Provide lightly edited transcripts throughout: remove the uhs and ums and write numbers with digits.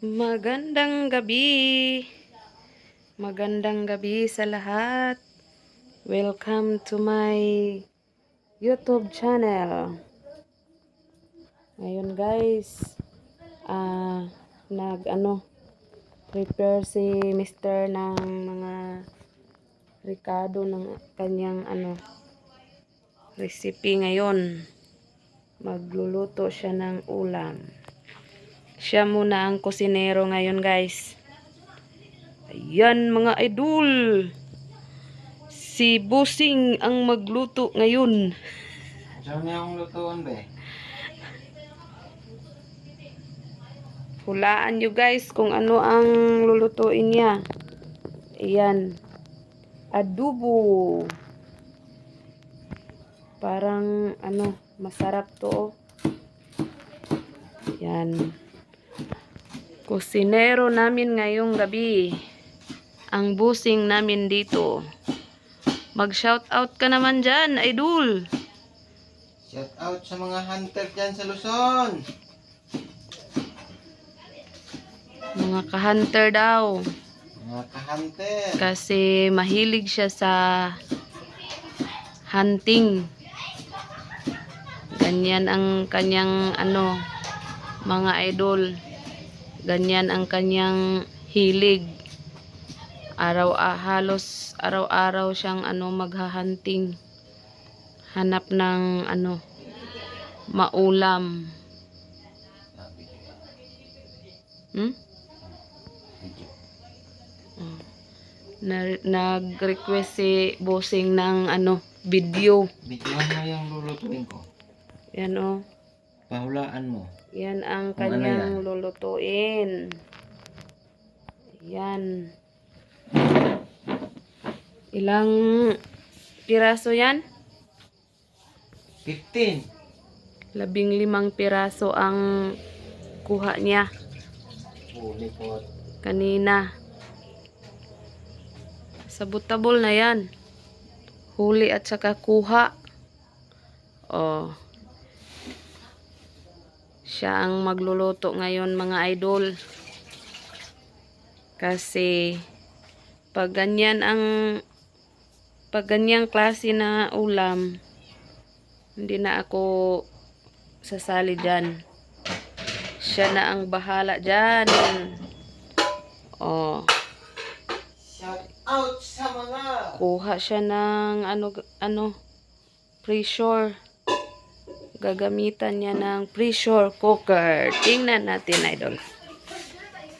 Magandang gabi. Magandang gabi sa lahat. Welcome to my YouTube channel. Ngayon guys, prepare si Mr. ng mga rekado ng kanyang recipe ngayon. Magluluto siya ng ulam. Siya muna ang kusinero ngayon guys. Ayan mga idol. Si Bossing ang magluto ngayon. Saan niya akong lutuan be? Hulaan nyo guys kung ano ang lulutuin niya. Ayan. Adobo. Parang masarap to. Ayan. Kusinero namin ngayong gabi. Ang Bossing namin dito. Mag-shout out ka naman dyan, idol. Shout out sa mga hunter dyan sa Luzon. Mga ka-hunter daw. Mga ka-hunter. Kasi mahilig siya sa hunting. Ganyan ang kanyang mga idol. Ganyan ang kanyang hilig. Halos araw-araw siyang maghahunting. Hanap ng maulam. Nag-request si Bossing ng video. Bigyan mo yung lulutuin ko. Yan o. Pahulaan mo. Yan ang Kung ano kanyang yan? lulutuin. Yan. Ilang piraso yan? 15. 15 piraso ang kuha niya Huli po. kanina. Sabutable na yan. Huli at saka kuha. Oh. Siya ang magluluto ngayon mga idol. Kasi pag ganyang klase na ulam, hindi na ako sasali dyan. Siya na ang bahala dyan. Oh. Shout out sa mga. Kuha siya ng pressure. Gagamitan niya ng pressure cooker. Tingnan natin idol.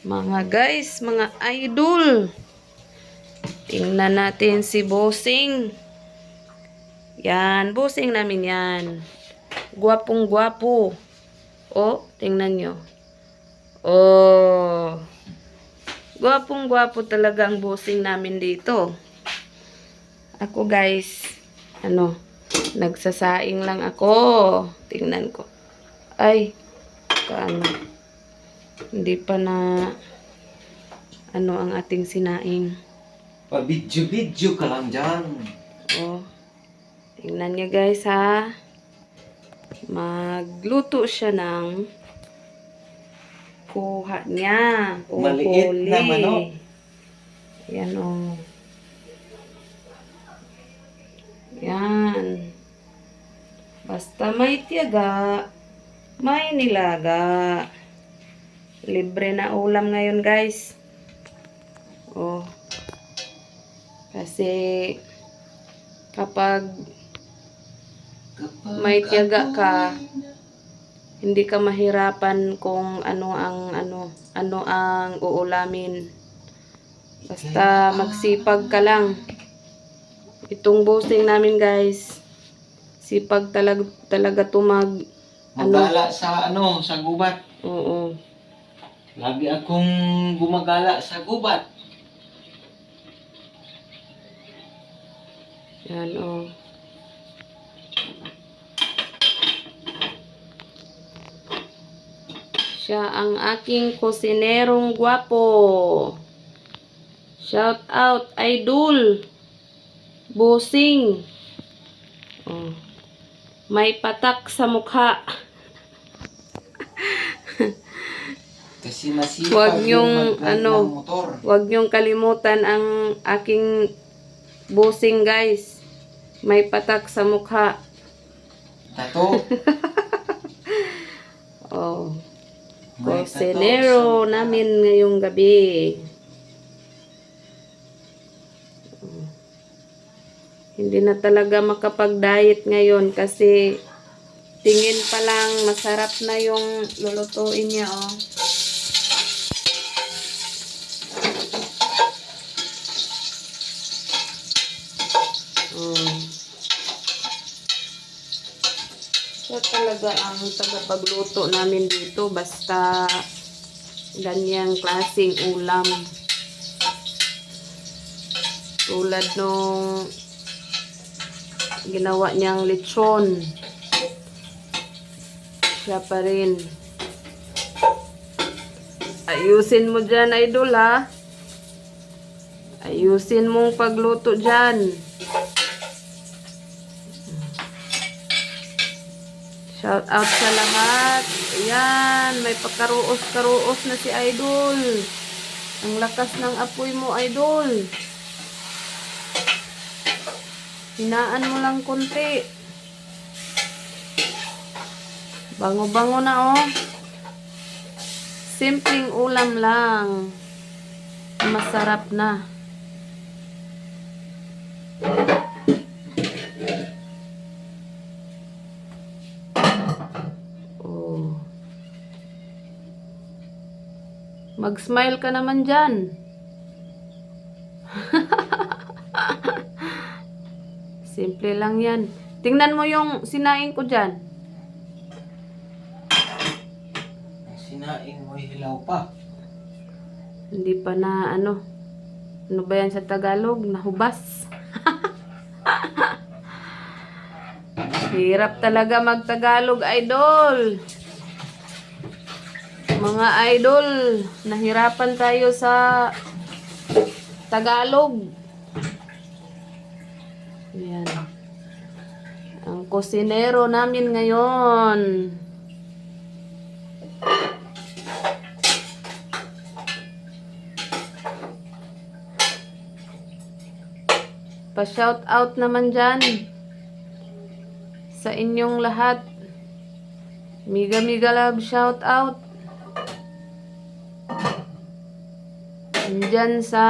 Mga guys, mga idol. Tingnan natin si Bossing. Yan, Bossing namin yan. Gwapong gwapo. Oh, tingnan nyo. Oh. Gwapong gwapo talaga ang Bossing namin dito. Ako guys, nagsasaing lang ako. Tingnan ko. Ay, hindi pa na ang ating sinaing. Pa-video-video ka lang dyan. Oh. Tingnan niyo guys ha. Magluto siya ng kuha niya. Maliit na manok. Yan o. Yan. Basta may tiyaga, may nilaga. Libre na ulam ngayon guys. Oh. Kasi kapag may tiyaga ka, hindi ka mahirapan kung ano ang uulamin. Basta magsipag ka lang. Itong Bossing namin guys, sipag talaga tumag Magala sa sa gubat. Oo. Lagi akong gumagala sa gubat. Yan o. Siya ang aking kusinerong gwapo. Shout out, idol. Bossing. Oh. May patak sa mukha. Kasi masipag Huwag yung niyong, mag-drive ano, ng motor. Huwag niyong kalimutan ang aking bossing, guys. May patak sa mukha. Tato. Oh. May tato Kusinero sa- namin ngayong gabi. Hindi na talaga makapag-diet ngayon kasi tingin pa lang masarap na yung lulutuin niya, oh. Oh. Siya talaga ang tagapagluto namin dito, basta ganyang klaseng ulam. Tulad nung ginawa niyang lechon. Siya pa rin. Ayusin mo dyan, idol, ha? Ayusin mong pagluto dyan. Shout out sa lahat. Ayan, may pakaruos-karuos na si idol. Ang lakas ng apoy mo, idol. Hinaan mo lang konti. Bango-bango na, oh. Simpleng ulam lang. Masarap na. Oh. Mag-smile ka naman dyan. Simple lang yan. Tingnan mo yung sinaing ko dyan. Sinaing mo hilaw pa. Hindi pa na ano. Ano ba yan sa Tagalog? Nahubas. Hirap talaga mag-Tagalog, idol. Mga idol, nahirapan tayo sa Tagalog. Yan. Ang kusinero namin ngayon. Pa-shout out naman dyan sa inyong lahat. Miga love shout out. Dyan sa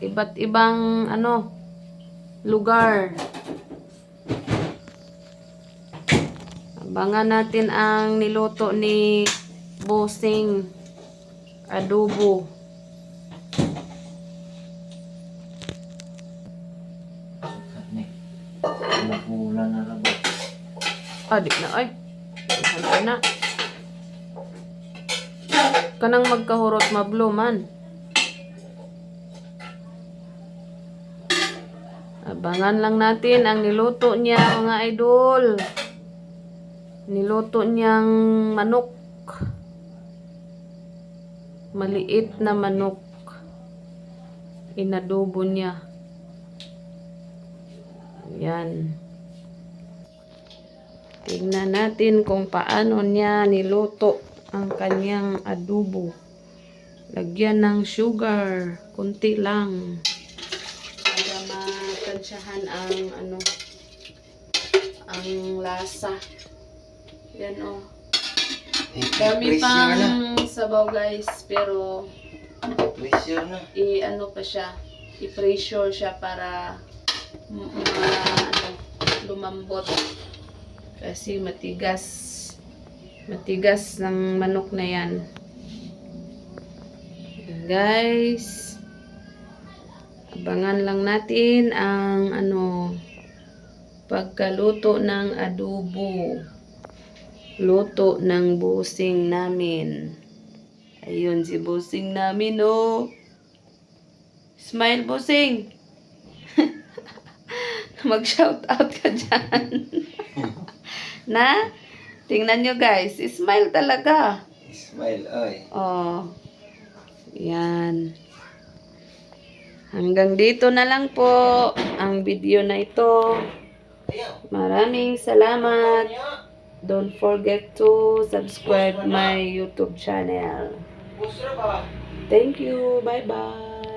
iba't ibang ano lugar. Abangan natin ang niluto ni Bossing. Adobo. Pula na rabo. Di na ay. Handa na. Kanang magkahurot mablo man. Abangan lang natin ang niluto niya, mga idol. Niluto niyang manok. Maliit na manok. Inadobo niya. Yan. Tingnan natin kung paano niya niluto ang kanyang adobo. Lagyan ng sugar. Kunti lang. Para matansyahan ang ano, ang lasa. Yan, oh. Dami pang sabaw, guys, pero Pressure na. ano pa siya, i-pressure siya para ano, lumambot kasi matigas ng manok na yan. Guys, abangan lang natin ang ano, pagkaluto ng adobo. Luto ng bossing namin. Ayun si bossing namin, oh. Smile, bossing. Mag-shout out ka dyan. Na? Tingnan nyo, guys. Smile talaga. Smile, oy. Oh. Yan. Hanggang dito na lang po ang video na ito. Maraming salamat. Don't forget to subscribe my YouTube channel. Busra ba? Thank you. Bye-bye.